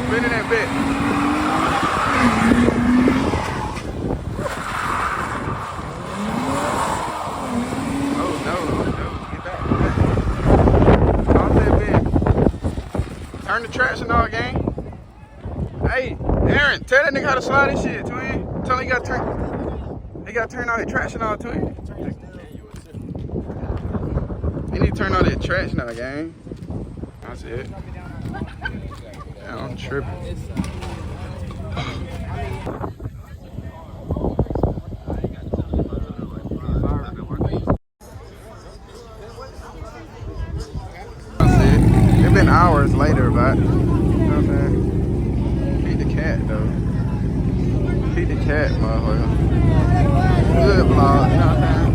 Spinning that bit. Oh no, get back. Off that bit. Turn the traction on, gang. Hey, Aaron, tell that nigga how to slide this shit, twin. Tell him he gotta turn all that traction on, twin. You need to turn all that traction on, gang. That's it. Yeah, I'm tripping. It's been hours later, but you know what I'm saying? Feed the cat though. Feed the cat, motherfucker. Good vlog, you know what I'm saying?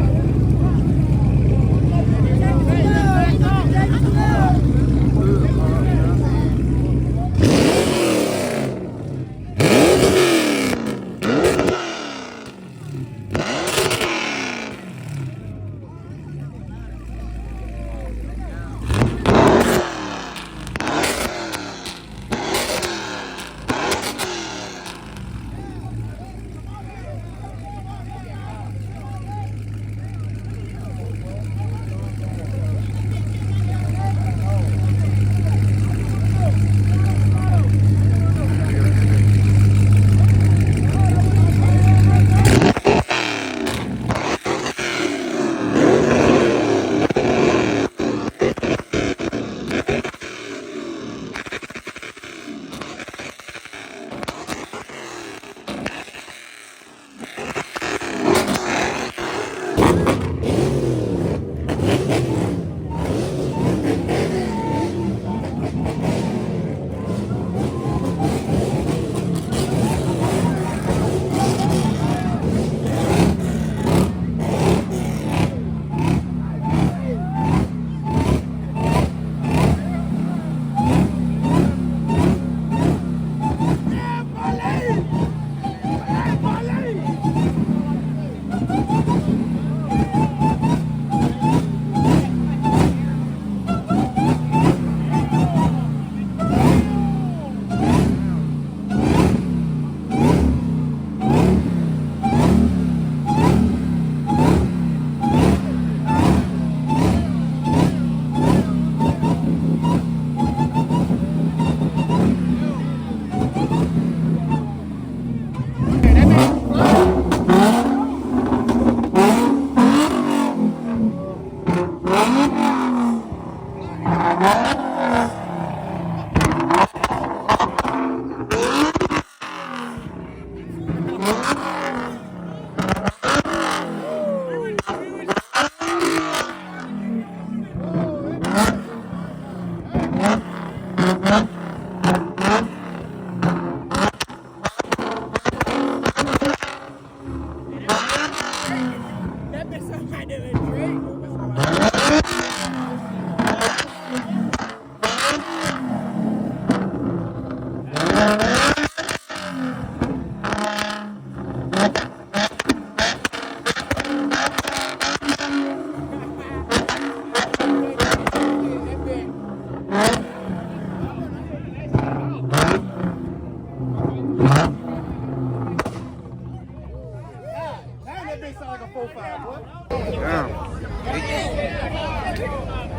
Damn.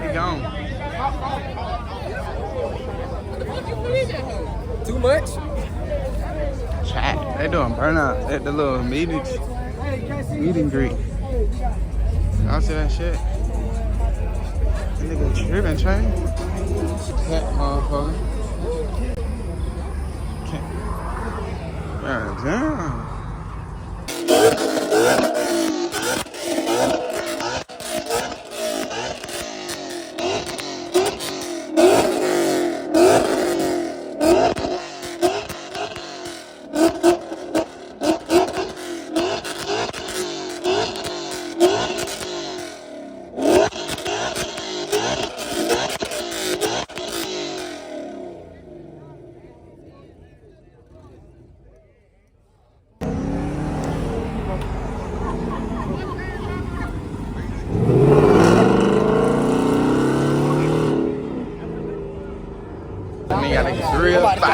He gone. Too much? Chat. They doing burnout at the little meet and greet. Y'all see that shit? That nigga tripping, Trey. That motherfucker. God damn.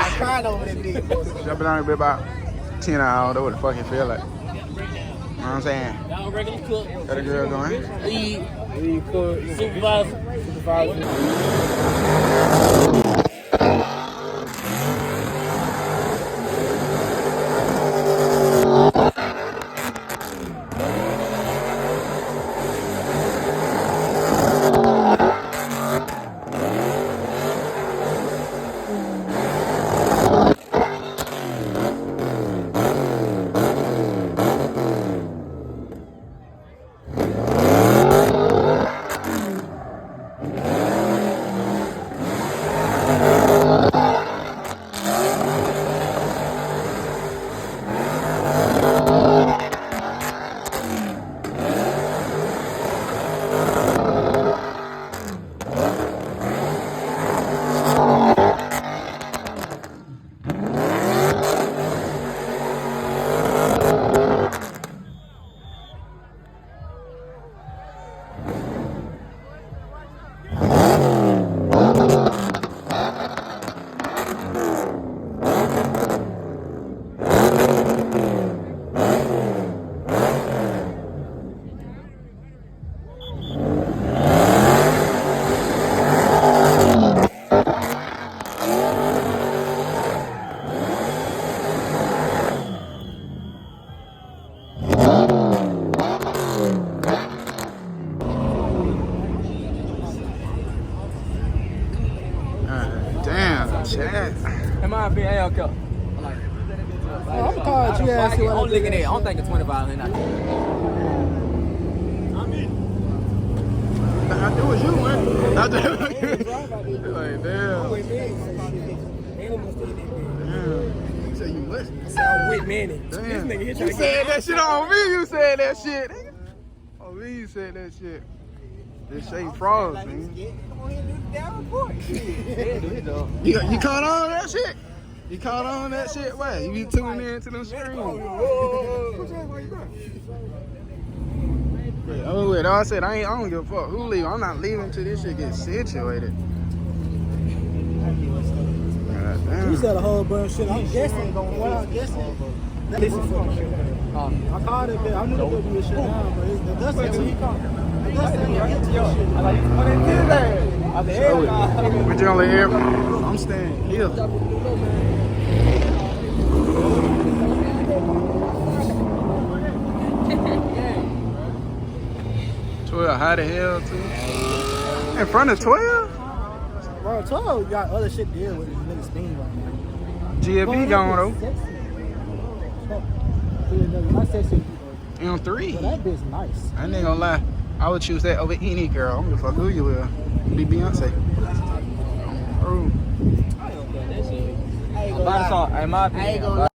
crying over that nigga. Jumping on it be about 10 hours. That's what the fuck it feel like. You know what I'm saying? Y'all regular cook. Got a girl going. Lead cook. Supervisor. Damn, Chad. In my opinion, I don't care. I'm gonna call you ass. I'm looking at it. I'm thinking 2500. I do as you man. I do. Like damn. You say you what? I said I'm with Manny. Damn. This nigga hit You said that shit on me. You said that shit. On me, you said that shit. This shit froze, man. You caught on that shit? You caught on that shit? What? You be tuning in to them screens? Oh, wait, I said I don't give a fuck who leave. I'm not leaving until this shit gets situated. You said a whole bunch of shit. I'm guessing. What I'm guessing. Listen for me. I called it there. I knew there would be a shit down, but it's the dust until he called. The dust until he get your shit. I like But you only here. I'm staying here. 12, how the hell, too? In front of 12? Bro, 12 got other shit to deal with this nigga Steam right now. GFB going, though. M3. Well, that bitch nice. I ain't gonna lie. I would choose that over any girl. I don't give a fuck who you will. Be Beyonce. Oh. I ain't gonna lie.